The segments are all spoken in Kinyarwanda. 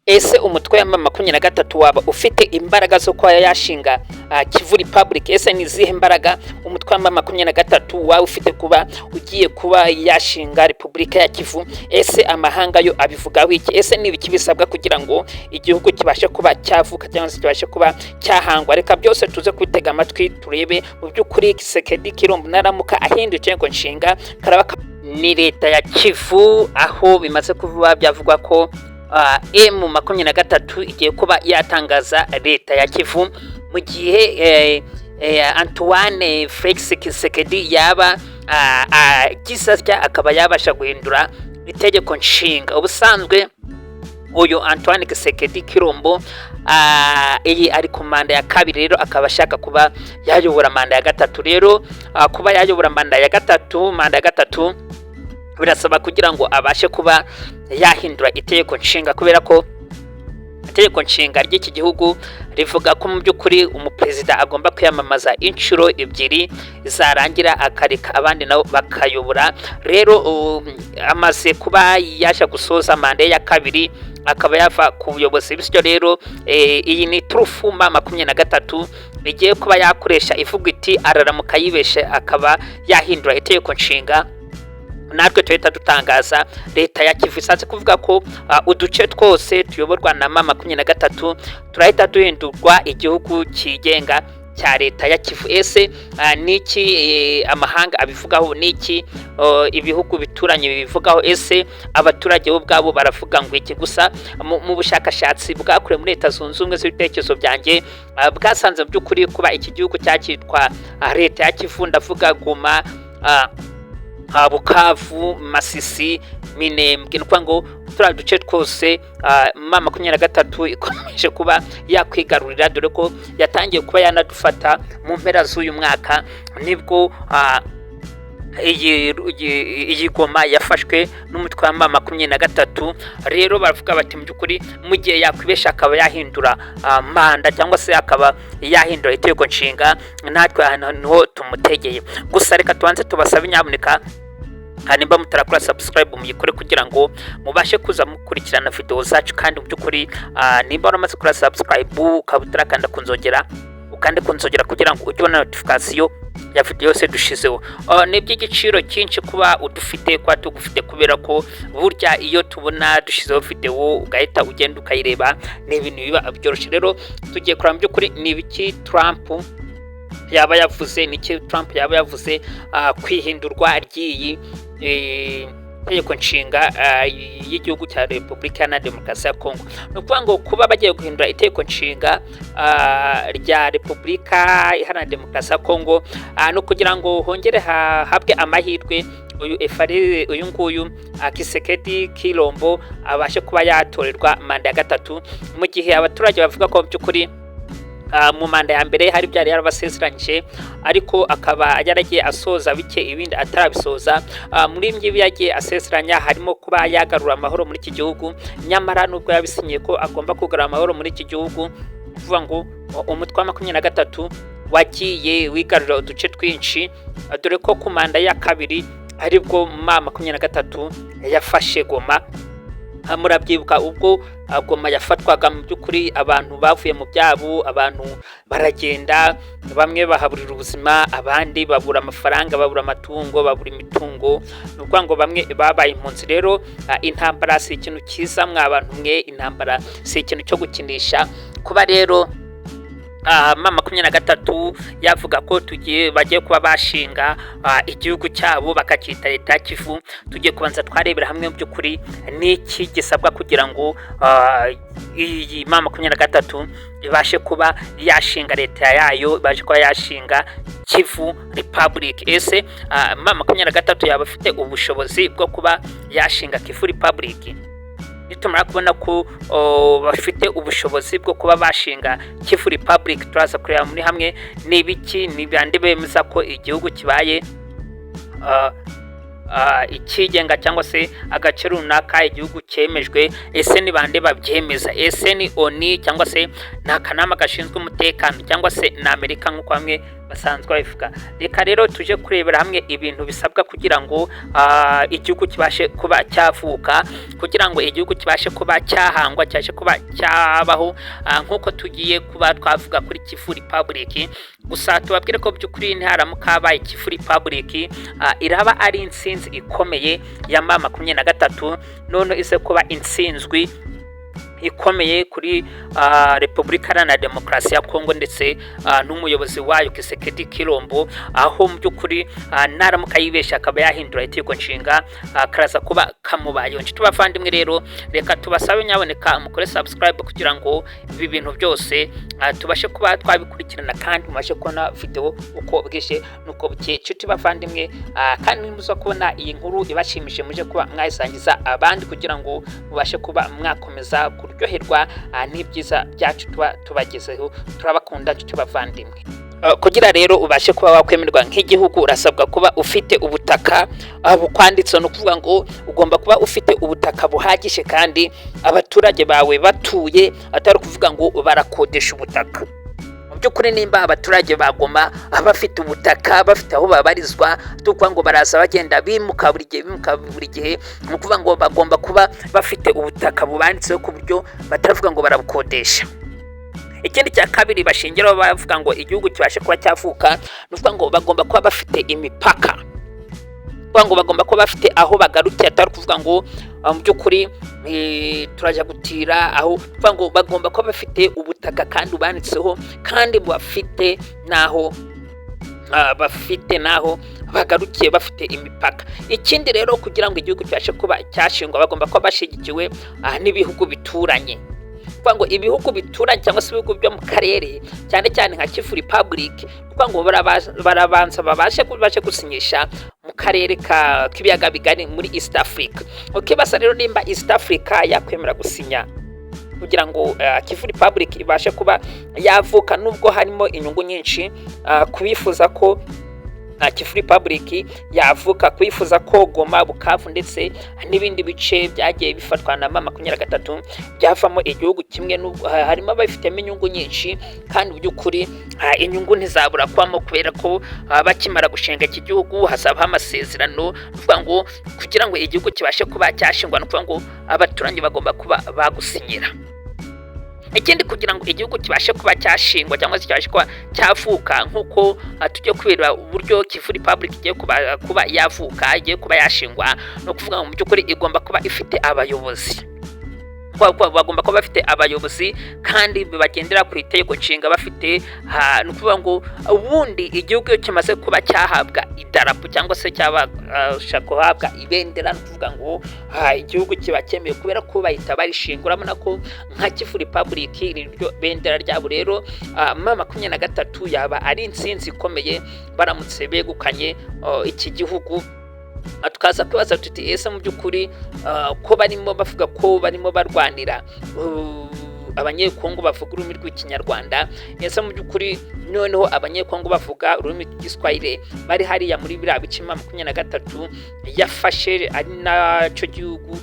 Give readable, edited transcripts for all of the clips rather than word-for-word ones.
ese umutwe wa M23 waba ufite imbaraga zo kuba yashinga Kivu Republic? Ese ni zihe mbaraga umutwe wa M23 waba ufite kuba ugiye kuba yashinga Repubulika ya Kivu? Ese amahanga yo abivugaho iki? Ese ni ibiki bisabwa kugira ngo igihugu kibashe kuba cyavuka cyangwa se kibashe kuba cyahangwa? Reka byose tuze kwitega amatwi turebe mu by'ukuri Kisekedi Kilombo naramuka ahindukiye ngo nshinga karaba ni leta ya Kivu, aho bimaze kuvuga byavugwa ko M23 igiye kuba yatangaza leta ya Kivu mu gihe Antoine Felix Kisekedi yaba gisasya akaba yabasha guhindura itegeko nshinga. Ubusanzwe uyu Antoine Kisekedi Kilombo iyi ari ku manda ya kabiri, rero akaba ashaka kuba yayobora manda ya gatatu. Rero kuba yayobora manda ya gatatu birasaba kugira ngo abashe kuba yahindura itegeko nshinga, kubera ko itegeko nshinga ry'iki gihugu rivuga ko mu by'ukuri umuperezida agomba kwiyamamaza inshuro ebyiri zarangira akareka abandi nabo bakayobora. Rero amaze kuba yasha gusoza manda ya kabiri akaba yava ku buyobozi. Bityo rero iyi ni turufu M23 igiye kuba yakoresha ivuga iti araramuka yibeshe akaba yahindura itegeko nshinga, natwe tuhita dutangaza leta ya Kivu. Ishatse kuvuga ko uduce twose tuyoborwa na M23 turahita duhindurwa igihugu kigenga cya leta ya Kivu. Ese niki amahanga abivugaho? Niki ibihugu bituranye bibivugaho? Ese abaturage bo ubwabo baravuga ngo iki? Gusa mu bushakashatsi bwakure muri Leta Zunze Ubumwe z'ibitekerezo byanjye bwasanze mu by'ukuri kuba iki gihugu cyakitwa leta ya Kivu, ndavuga Goma, Bukavu, Masisi, Minembwe, nuko ngo turiya duce twose M23 ikomeje kuba yakwigarurira, dore ko yatangiye kuba yanadufata mu mpera z'uyu mwaka, nibwo iyi Goma yafashwe n'umutwe wa M23. Rero baravuga bati mu by'ukuri mu gihe yakwibesha akaba yahindura manda cyangwa se akaba yahindura itegeko nshinga, natwe hano tumutegeye. Gusa reka tubanze tubasabe nyamuneka nimba mutarakora subscribe muyikore kugira ngo mubashe kuza mukurikirana video zacu, kandi mu by'ukuri nimba uramaze kuri subscribe ukabutara kanda kunzogera ukande kunzogera kugira ngo ujye ubona notification ya video yose dushizeho. Ni by'igiciro cyinshi kuba udufite kwa tugufite, kubera ko burya iyo tubona dushizeho video ugahita ugenda ukayireba ni ibintu biba byoroshye. Rero tugiye kuramba by'ukuri ni ibiki Trump yaba yavuze, niki Trump yaba yavuze kwihindurwa ry'iyi itegeko nshinga y'igihugu cya Repubulika ya Demokarasi ya Kongo. Ni ukuvuga ngo kuba bagiye guhindura itegeko nshinga rya Repubulika Iharanira Demokarasi ya Kongo no kugira ngo hongere habwe amahirwe uyu nguyu Kisekedi Kilombo abashe kuba yatorerwa manda ya gatatu, mu gihe abaturage bavuga ko by'ukuri mu manda ya mbere hari byari yarabasezeranyije, ariko akaba yaragiye asoza bike ibindi atarabisoza. Muri ibyo yagiye asezeranya harimo kuba yagarura amahoro muri iki gihugu, nyamara nubwo yabisinyiye ko agomba kugarura amahoro muri iki gihugu, kuvuga ngo umutwe wa M23 wagiye wigarurira uduce twinshi, dore ko ku manda ya kabiri aribwo M23 yafashe Goma. Murabyibuka ubwo Goma yafatwaga, mu by'ukuri abantu bavuye mu byabo, abantu baragenda, bamwe bahaburira ubuzima, abandi babura amafaranga, babura amatungo, babura imitungo, nuko ngo bamwe babaye impunzi. Rero intambara si ikintu cyiza mw'abantu mwe, intambara si ikintu cyo gukinisha. Kuba rero M23 yavuga ko bagiye kuba bashinga igihugu cyabo bakacyita leta ya Kivu, tugiye kubanza twarebera hamwe mu by'ukuri niki gisabwa kugira ngo iyi M23 ibashe kuba yashinga leta yayo, ibashe kuba yashinga Kivu Republic. Ese M23 yaba afite ubushobozi bwo kuba yashinga Kivu Republic? Nitumara kubona ko bafite ubushobozi bwo kuba bashinga Kivu Republic, turaza kureba muri hamwe n'ibiki ni bande bemeza ko igihugu kibaye ikigenga cyangwa se agace runaka igihugu cyemejwe, ese ni bande babyemeza? Ese ni ONU cyangwa se ni akanama gashinzwe umutekano cyangwa se na Amerika nk'uko bamwe basanzwe babivuga? Reka rero tuje kurebera hamwe ibintu bisabwa kugira ngo igihugu kibashe kuba cyavuka, kugira ngo igihugu kibashe kuba cyahangwa, cyashe kuba cyabaho, nk'uko tugiye kuba twavuga kuri Kivu Republic. Gusa tubabwire ko by'ukuri ntiharamuka habaye Kivu Republic, iraba ari intsinzi ikomeye ya M23, none ize kuba intsinzwi ikomeye kuri Repubulika Iharanira Demokarasi ya Kongo ndetse n'umuyobozi wayo Kisekedi Kilombo, aho mu by'ukuri naramuka yibeshya akaba yahindura itegeko nshinga karaza kuba kamubayeho. Nshuti bavandimwe rero, reka tubasabe nyaboneka mukore subscribe kugira ngo ibi bintu byose tubashe kuba twabikurikirana kandi mubashe kubona video uko bwije nuko bukeye. Nshuti bavandimwe, kandi muzo kubona iyi nkuru ibashimishije muje kuba mwayisangiza abandi kugira ngo mubashe kuba mwakomeza kuryoherwa n'ibyiza byacu tubagezeho. Turabakunda nshuti bavandimwe. Kugira rero ubashe kuba wakwemerwa nk'igihugu urasabwa kuba ufite ubutaka bukwanditse, no kuvuga ngo ugomba kuba ufite ubutaka buhagije kandi abaturage bawe batuye, atari kuvuga ngo barakodesha ubutaka. Mu by'ukuri nimba abaturage bagoma abafite ubutaka, bafite aho babarizwa, tukuvuga ngo baraza bagenda bimuka buri gihe, no kuvuga ngo bagomba kuba bafite ubutaka bubanditseho ku buryo bataravuga ngo barabukodesha. Ikindi cya kabiri bashingiraho bavuga ngo igihugu kibashe kuba cyavuka, nuvuga ngo bagomba kuba bafite imipaka, ngo bagomba kuba bafite aho bagarukira, atari kuvuga ngo mu by'ukuri turajya gutira aho, kuvuga ngo bagomba kuba bafite ubutaka kandi ubanditseho kandi bafite naho bagarukiye, bafite imipaka. Ikindi rero kugira ngo igihugu kibashe kuba cyashingwa bagomba kuba bashigikiwe n'ibihugu bituranye. Kuvuga ngo ibihugu bituranye cyangwa se ibihugu byo mu karere cyane cyane nka Kivu Republic, kuvuga ngo barabanza babashe gusinyisha mu karere k'ibiyaga bigari muri East Africa. Basa rero nimba East Africa yakwemera gusinya kugira ngo Kivu Republic ibashe kuba yavuka, nubwo harimo inyungu nyinshi kubifuza ko Kivu Republic yavuka, kwifuza ko Goma, Bukavu ndetse n'ibindi bice byagiye bifatwa na M23 byavamo igihugu kimwe, harimo abafitemo inyungu nyinshi kandi by'ukuri inyungu ntizabura kwamo, kubera ko bakimara gushinga iki gihugu hazabaho amasezerano, kuvuga ngo kugira ngo igihugu kibashe kuba cyashingwa, no kuvuga ngo abaturage bagomba kuba bagusinyira. Ikindi kugira ngo igihugu kibashe kuba cyashingwa cyangwa se kibashe kuba cyavuka, nk'uko tujye kubera uburyo Kivu Republic igiye kuba yavuka, igiye kuba yashingwa, no kuvuga ngo mu by'ukuri igomba kuba ifite abayobozi, bagomba kuba bafite abayobozi kandi bagendera ku itegeko nshinga bafite, no kuvuga ngo ubundi igihugu iyo kimaze kuba cyahabwa idarapo cyangwa se cyabasha kuhabwa ibendera, no kuvuga ngo igihugu kiba cyemeye, kubera ko bahita barishinga. Urabona ko nka Kivu Republic iryo bendera ryabo rero M23 yaba ari intsinzi ikomeye baramutse begukanye iki gihugu. Tukaza kwibaza tuti ese mu by'ukuri ko barimo bavuga ko barimo barwanira abanyekongo bavuga ururimi rw'ikinyarwanda, ese mu by'ukuri noneho abanyekongo bavuga ururimi rw'igiswahili bari hariya muri biriya bice M23 yafashe, ari nacyo gihugu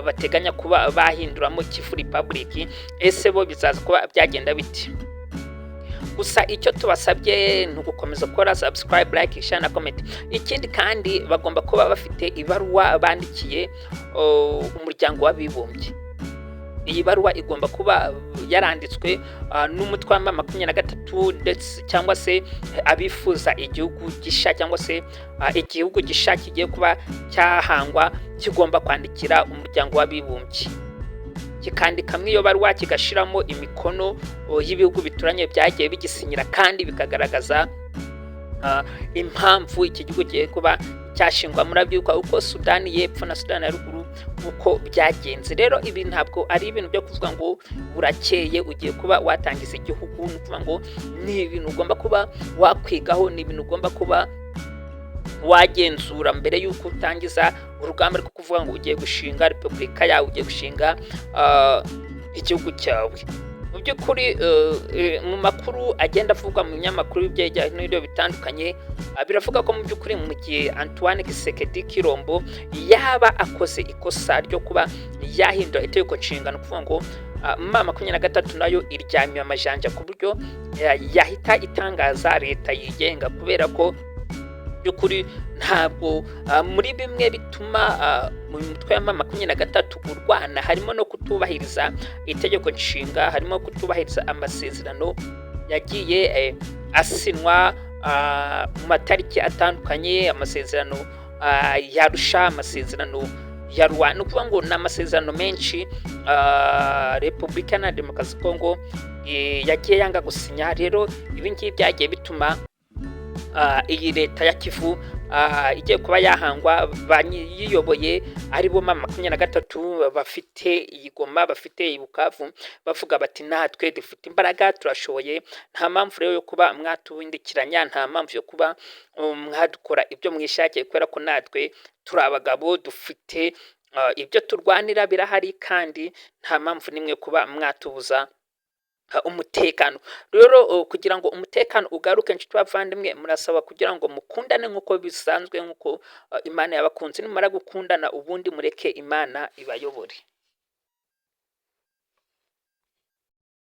bateganya kuba bahinduramo Kivu Republic, ese bo bizaza kuba byagenda biti? Gusa icyo tubasabye ni ugukomeza gukora subscribe, like, share na comment. Ikindi kandi bagomba kuba bafite ibaruwa bandikiye umuryango w'abibumbye. Iyi baruwa igomba kuba yaranditswe n'umutwe wa M23 ndetse cyangwa se abifuza igihugu gisha cyangwa se igihugu gisha kigiye kuba cyahangwa, kigomba kwandikira umuryango w'abibumbye, kikandikamwe iyo baruwa, kigashiramo imikono y'ibihugu bituranye byagiye bigisinyira kandi bikagaragaza impamvu iki gihugu giye kuba cyashingwa. Murabyuka uko Sudani y'Epfo na Sudani ya Ruguru uko byagenze. Rero ibi ntabwo ari ibintu byo kuvuga ngo burakeye ugiye kuba watangiza igihugu, no kuvuga ngo ni ibintu ugomba kuba wakwigaho, ni ibintu ugomba kuba wagenzura mbere y'uko utangiza urugamba rwo kuvuga ngo ugiye gushinga repubulika yawe, ugiye gushinga igihugu cyawe. mu by'ukuri mu makuru agenda avugwa mu binyamakuru n'ibyo bitandukanye, biravuga ko mu by'ukuri mu gihe Antoine Tshisekedi Tshilombo yaba akoze ikosa ryo kuba yahindura itegeko nshinga, ni ukuvuga ngo M23 nayo iryamiye amajanja ku buryo yahita itangaza leta yigenga, kubera ko by'ukuri ntabwo muri bimwe bituma mu mitwe ya M23 urwana harimo no kutubahiriza itegeko nshinga, harimo kutubahiriza amasezerano yagiye asinwa mu matariki atandukanye, amasezerano yarusha, amasezerano ya Rwanda. Ni ukuvuga ngo ni amasezerano menshi Repubulika na Demokarasi Kongo yagiye yanga gusinya. Rero ibi ngibi byagiye bituma iyi leta ya Kivu igiye kuba yahangwa, yiyoboye ari bo M23 bafite Igoma, bafite Bukavu, bavuga bati natwe dufite imbaraga, turashoboye, nta mpamvu rero yo kuba mwatubindikiranya, nta mpamvu yo kuba mwadukora ibyo mwishakiye, kubera ko natwe turi abagabo, dufite ibyo turwanira birahari, kandi nta mpamvu nimwe kuba mwatubuza umutekano. Rero kugira ngo umutekano ugaruke, nshuti bavandimwe, murasaba kugira ngo mukundane nk'uko bisanzwe, nk'uko Imana yabakunze. Nimara gukundana ubundi mureke Imana ibayobore.